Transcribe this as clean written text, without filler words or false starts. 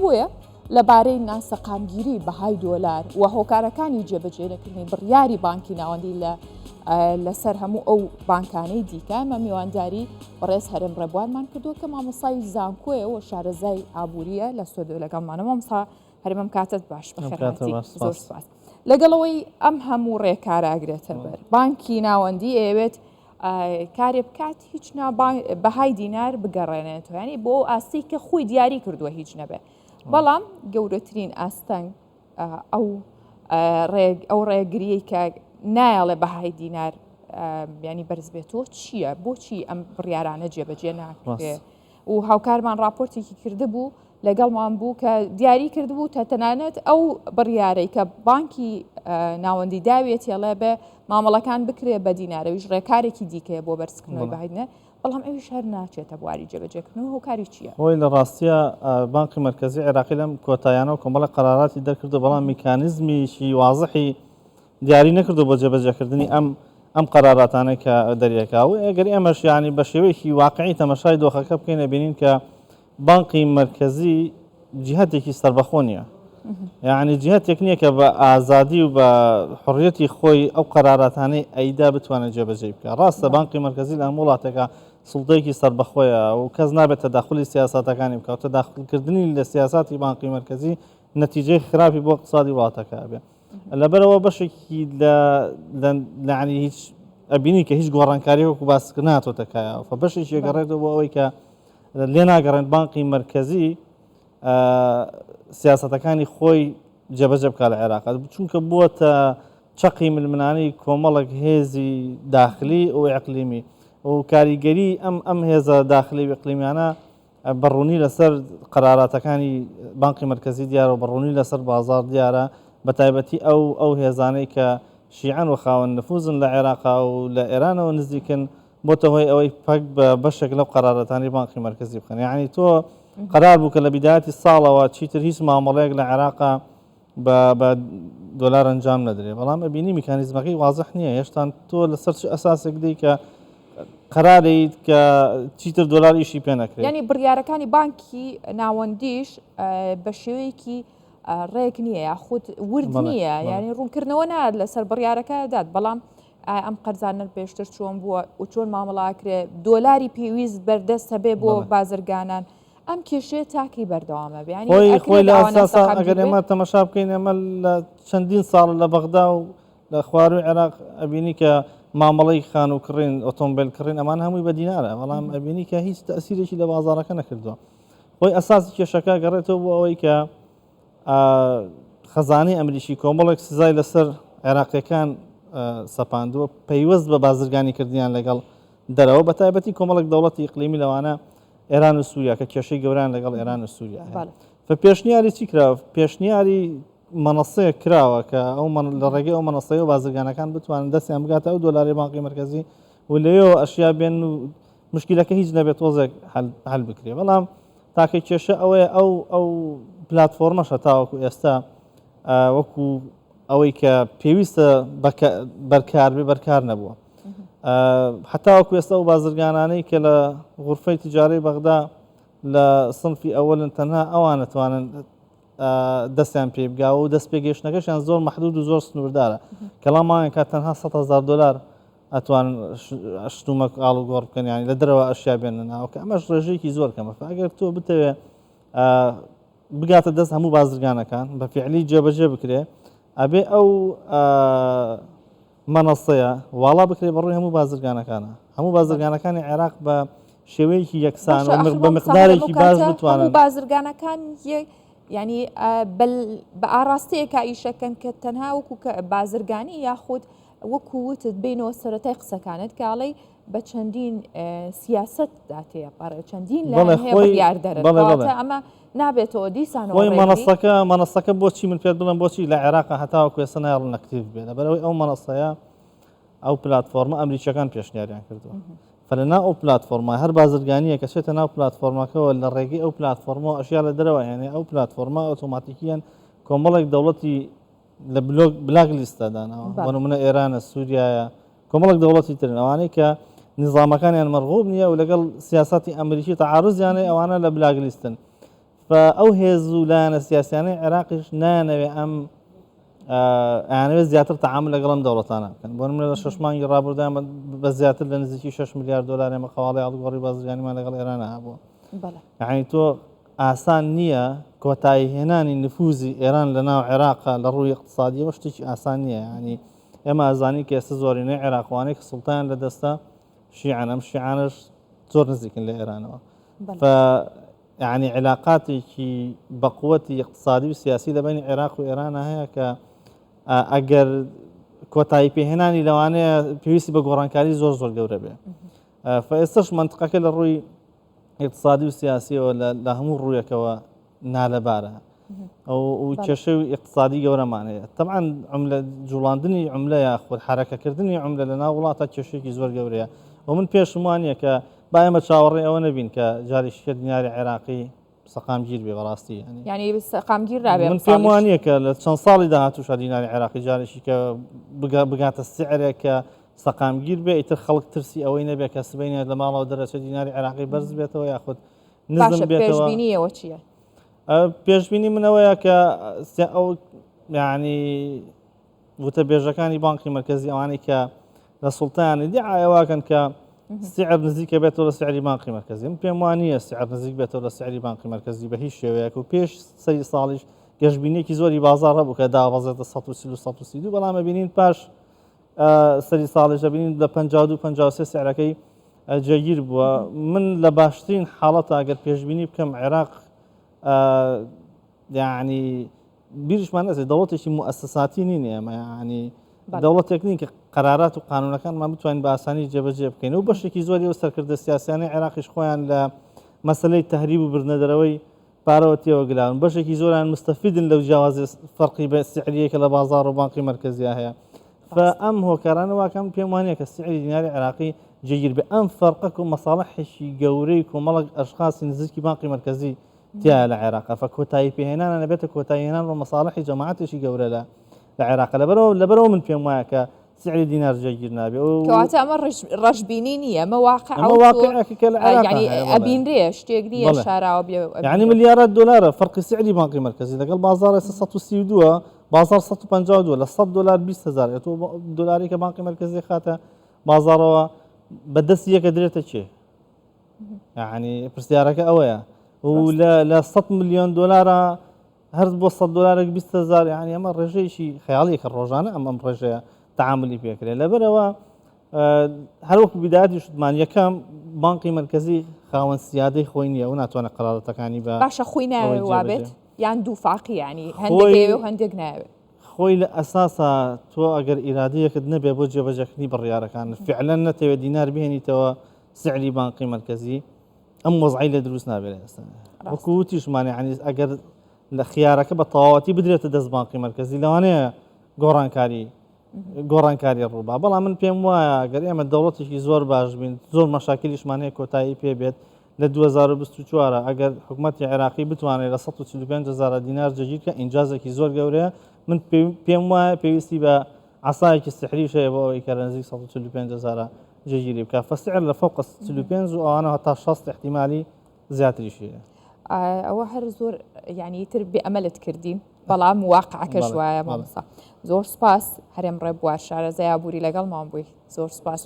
بووە لەبارەی ناسەقامگیری بەهای دۆلار و هۆکارەکانی جێبەجێنەکردنی بڕیاری بانکی ناوەندی لەسەر هەموو ئەو بانکانەی دیکە ئەمە میوانداری بەڕێز هەرێم ڕێبوارمان کردو کە مامۆسای زانکۆیە و شارەزای ئابووریە لە سۆدۆ لەگەڵمانە مامۆستا هەرێمم کاتت باش بەخێرهاتی زۆر سپاس. لەگەڵەوەی ئەم هەموو ڕێکارەگرێتە بەر بانکی ناوەندی ئەوێت کارێ بکات هیچ بەهای دینار بگەڕێنێت ینی بۆ ئاستی کە خۆی دیاری کردووە هیچ نەبێ بەڵام گەورەترین ئاستەنگ ئەو ڕێگریەی کە نایڵێ بەهای دینار ینی بەرز بێتەوە چییە؟ بۆچی ئەم بڕیارانە جێبەجێ ناکرێت و هاوکارمان راپۆرتێکی کرده بوو لەگەڵمان بوو کە دیاری کردبوو تا تەنانەت ئەو بڕیارەی کە بانکی ناوەندی داوێت هێڵێ بێ مامەڵەکان بکرێ بە دینارەویش ڕێکارێکی دیکەیە بۆ بەرزکردنەوەی بەهایدنە بەڵام ئەویش هەر ناچێتە بواری جێبەجێکردنەوە هۆکاری چییە؟ هۆی لە ڕاستیە بانکی مرکزی عێراقی لەم کۆتاییانە و کۆمەڵە قەراراتی دەرکردو بەڵام میکانیزمیشی وازحی دیاری نەکردو بۆ جێبەجێکردنی ئەم قەراراتانەی کە دەریەکاو ئەگەر ئێمەش یانی بە شێوەیەکی واقعی تەمەشای دۆخەکە بکەین بینین کە بانکی مرکزی جهتێکی سربەخۆ نیە یعنی جهتێک نییە کە بە ئازادی و بە حڕیەتی خۆی ئەو قەراراتانەی ئەیدا بتوانێت جێبەجێ بکە ڕاستە بانکی مرکزی لە هەموو وڵاتێکە سڵتەیەکی سربەخۆیە و کەس نابێت تەداخلی سیاسەتەکانی بکات تەداخلکردنی لە سیاساتی بانکی مرکزی نەتیجەی خراپی بۆ اقتصادی وڵاتەکە بێ لەبەرەوە بەشێکی لەعنی هیچ ئەبینی کە هیچ گۆڕانکاری وەکو باسکردن ناتۆتەکایە و بەشێکی گەڕێتەوە بۆ ئەوەی کە لێ ناگەڕێن بانکی مرکزی سیاسەتەکانی خۆی جێبەجێ بکات لە عێراق چونکە بووە چەقی ململانەی کۆمەڵک هێزی داخلی و ئەقلیمی و کاریگەری ئەم هێزە داخلی و ئەقلیمیانە بەڕوونی لەسەر قەراراتەکانی بانکی مرکزی دیارە و بەڕوونی لەسەر بازار دیارە بە تایبەتی ئەو هێزانەی کە شیعان و خاوەن نفوزن لە عێراقا و لە ئێرانەوە نزیکن بۆتە هۆی ئەوەی پەک بە بەشێک لەو قەرارەتانی بانکی مرکزی بکەن یعنی تۆ قرار بوو کە لە بیداەتی ساڵەوە چیتر هیچ مامەڵەیەک لە عێراقا بە دۆلار ئەنجام نەدرێ بەڵام ئەبینی میکانیزمەکەی وازح نییە هێشتان تۆ لەسەر ئەساسێک دەی کە قەرارەیت کە چیتر دۆلار ئیشی پێ نەکرێت ینی بڕیارەکانی بانکی ناوەندیش بە شێوەیەکی ڕێک نییە یاخود ورد نییە ینی ڕوونکردنەوە نات لەسەر بڕیارەکە دات بەڵام ئەم قەرزانە پێشتر چۆن بووە و چۆن مامەڵاکرێ دۆلاری پێویست بەردەست هەبێ بۆ بازرگانان ئەم کێشەیە تاکی بەردەوامە خۆی لە ئاساسا ئەگەر ئێمە تەمەشا بکەین ئەمە لە چەندین ساڵ لە بەغدا و لە خواروی عێراق ئەبینی کە مامەڵەی خان و کڕین ئۆتۆمبیل کڕین ئەمان هەمووی بە دینارە بەڵام ئەبینی کە هیچ تەسیرێکی لە بازارەکە نەکردووە خۆی ئەساسی کێشەکە گەڕێتەوە بۆ ئەوەی کە خەزانەی ئەمریکی کۆمەڵێک سزای لەسەر عێراقیەکان سەپاندووە پەیوەست بە بازرگانی کردیان لەگەڵ دەرەوە بە تایبەتی کۆمەڵک دەوڵەتی ئیقلیمی لەوانە ئێران و سووریا کە کێشەی گەوران لەگەڵ ئێران و سووریا پێشنیاری چی کراوە پێشنیاری مەنەسەیە کراوە کە ئەو لە ڕێگەی ئەو مەنەسەیە و بازرگانەکان بتوانن دەستیان بگاتە ئەو دۆلاری بانکی مرکزی و لەوێەوە ئەشیا بێن و مشکلەکە هیچ نەبێت تۆزێک هەل بکرێ بەڵام تاکە کێشە ئەوەیە ئەو پلتفۆرمەشە تاوەکو ئێستا وەکو ئەوەی کە پێویستە بەرکاربێ بەرکار نەبووە حتا وەکو ئێستا و بازرگانانەی کە لە غورفەی تجارەی بەغدا لە سنفی ئەوەلن تەنها ئەوان نەتوانن دەستیان پێ بگاوە و دەست پێگەشتنەکەشیان زۆر مەحدود و زۆر سنووردارە کەڵامان کە تەنها 100,000 دلار ئەتوان شتومە ئاڵ و گۆڕ بکەن ینی لە دەرەوە ئەشیا بێنە ناوکە ئەمەش ڕێژەیەکی زۆر کەمە ئەگەر تۆ بتەوێ بگاتە دەست هەموو بازرگانەکان بە فیعلی جێبەجێ بکرێ ئەبێ ئەو مەنەسەیە واڵا بکرێ بەڕووی هەموو بازرگانەکانە هەموو بازرگانەکانی عێراق بە شێوەیەکی یەکسان بە مقدارێکی باش بتوانن بازرگانەکان ینی بە ئاراستەیەکە ئیشەکەن کە تەنها وەکو بازرگانی یاخود وەکو وتت بینەوە سەرەتای قسەکانت کاڵی بە چەندین سیاست داتەیە پارە چەندین لە ئەمە نابێتەوە دیسان مەنەسەکە بۆچی من پێت بڵم بۆچی لە عێراق هەتاوەکو ێستا ناڵن نەکتیف بێت بەرەوەی ئەو مەنەسەیە ئەو پلتفۆرمە ئەمریکیەکان پێشنیاریان کردووە فلەنا ئەو پلتفۆرمە هەر بازرگانیە کە چێتە ناو پلتفۆرمەکەەوە لە ڕێگەی ئەو پلتفۆرمە ئەشیا لە دەرەوە یعنی ئەو پلتفۆرمە ئۆتۆماتیکیان کۆمەڵێک دەوڵەتی لە بلاک لیستەدانەوە بۆ منە ئێرانە سووریایە کۆمەڵێک دەوڵەتی ترن ئەوانەی کە نظامەکانیان مەرغوب نییە و لەگەڵ سیاسەتی ئەمریکی تەعارضیانەی ئەوانە لە بلاک لیستن فأو هێزوو لایەنە سیاسیانەی عێراقیش نانەوێ ئەم ئەیانەوێت زیاتر تەعامل لەگەڵ ئەم دەوڵەتانە بکەن. بۆ نمونە لە 6 مانگی ڕابردوودا بە زیاتر لە نزیکی 6 میلیارد دلار ئێمە قەواڵی هەڵگۆڕی بازرگانیمان لەگەڵ ئێران هەبووە. یعنی تۆ ئاسان نییە کۆتاییهێنانی نفوزی ئێران لە ناو عێراقا لە ڕووی اقتصادیەوە شتێکی ئاسان نییە. ینی ئێمە ئازانی کە ئێستا زۆرینەی عێراقوانەی کە سوڵتان لە دەستە شیعان، ئەم شیعانش زۆر نزیکن لە ئێرانەوە. يعني علاقاتێکی بەقوەتی اقتصادی و سیاسی لە بینی عێراق و ئێرانە هەیە کە ئەگەر کۆتایی پێهێنانی لەوانەیە پێویستی بە گۆڕانکاری زۆر گەورە بێ. فئێستش منطقەکە لە ڕووی اقتصادی و سیاسیەوە لە هەموو ڕوویەکەوە نالەبارە ئەو کێشەی اقتصادی گەورەمانەیە. طبعا عملە جوڵاندنی عملە یاخود حرەکەکردنی عملە لە ناو وڵاتە کێشێکی زۆر گەورەیە و من پێشم وانە کە با ئێمە چاوەڕێ ئەوە نەبین کە جاریشکە دیناری عێراقی سەقامگیر بێ بەڕاستی ینی سەقامگیر نابێ. من پێم وانە کە لە چەند ساڵی داهاتووشە دیناری عێراقی جارێکی کە بگاتە سعرێک کە سەقامگیر بێ ئیتر خەڵک ترسی ئەوەی نەبێت کە سبەینێت لە ماڵەوە دەرەچێت دیناری عێراقی بەرز بێتەوە یاخود نزم بێتەوە. پێشبینیەوە چییە؟ پێشبینی منەوەیە کە ئەو یعنی وتەبێژەکانی بانکی مرکزی ئەوانەی کە لە سوڵتانی دیعایەواکەن کە سعر نزیکە بێتەوە لە سعری بانکی مرکزی. من پێم وانە سعر نزیک بێتەوە لە سعری بانکی مرکزی بە هیچ شێوەیەک و پێش سەری ساڵیش گەشتبینیەکی زۆری بازار هەبوو کە داوازێتە 132 بەڵام ئەبینین پاش سەری ساڵیش ئەبینین لە 52-53 سعرەکەی جێگیر بووە. من لە باشترین حاڵەتە ئەگەر پێشبینی بکەم عێراق یعنی بیرشمان نەچێت دەوڵەتێکی موئەسساتی نین ئێمە ینی دەوڵەتێک نین کە قەرارات و قانونەکانمان بتوانین بە ئاسانی جێبەجێ بکەین و بەشێکی زۆری و سەرکردە سیاسیانەی عێراقیش خۆیان لە مەسەلەی تەهریب و بردنەدەرەوەی پارەوە تێوەگلاون. بەشێکی زۆران مستەفیدن لەو جیاوازی فەرقی بە سعریەکە لە بازاڕ و بانکی مرکزیە هەیە. فئەم هۆکارانە واکەم پێم وانە کە سعری دیناری عێراقی جێگیر بێ. ئەم فەرقە و مەساڵحێکی گەورەی کۆمەڵک ئەشخاصی نزیکی بانکی مرکزی تیا لە عێراق فکۆتایی پێهێنانە نەبێتە کۆتاییهێنان بە مەساڵحی جەماعەتێکی گەورە لە عێراق لەبەرەوە من پێم وایە کە سعری دینار جێگیر نابێ. کەواتە ئەمە ڕەشبینی نییە، ئەمە واقعەکە لە عێراق ئەبینرێ شتێک نییە شاراوە بێ. یعنی ملیارات دلارە فەرقی سعری بانکی مرکزی لەگەڵ بازار 132 بازار 152 لە 100 دلار 20,000 دلاری کە بانکی مرکزی خاتە بازارەوە بەدەستی یەکە درێتە چێ؟ یعنی پرسیارەکە ئەوەیە و لە 100 ملیۆن دلارە هەر بۆ 100 دلارێک 20,000 یعنی ئەمە ڕێژەیەکی خەیاڵیەکە ڕۆژانە ئەم ڕێژەیە تعاملی پێکرێت. لەبەرەوە هەروەکو بیداەتی شتمان یەکەم بانکی مرکزی خاوەن سیادەی خۆی نییە و ناتوانێت قەرارەتەکانی بە باشە خۆی ناوێ وابێت یان دووفاقی ینی هەندێک و هەندێک ناوێت. خۆی لە ئەساسا تۆ ئەگەر ئیرادەیەکت نەبێ بۆ جێبەجەکردنی بڕیارەکان فعلەن نەتەوێت دینار بهێنیتەوە سعری بانکی مرکزی ئەم وەزعی لە دروست نابێت. ئێستا وەکوتیشمانێ عنی ئەگەر لە خیارەکە بە تەواوەتی بدرێتە دەست بانکی مرکزی لەوانەیە گۆڕانکاری ڕووبا. بەڵام من پێم وایە گەر ئێمە دەوڵەتێکی زۆر باش بین زۆر مەشاکلیشمانەیە کۆتایی پێبێت لە 2024 ئەگەر حکوومەتی عێراقی بتوانێت لە 145,000 دینار جەگیرکە ئینجازێکی زۆر گەورەیە. من پێم وایە پێویستی بە عسایەکی سحری شەیە بۆ ئەوەی کە لە نزیک 145,000 جێگیری بکە. فەسعر لە فوق 35 و ئەوانە هەتا 60 احتیمالی زیاتریشەیە. ئەوە هەر زۆر یعنی تر بێئەمەلت کردین بەڵام واقعەکە ژوایە مامۆستا. زۆر سپاس هەرێم ڕێبوار شارەزای ئابووری لەگەڵ مام بووی. زۆر سپاس.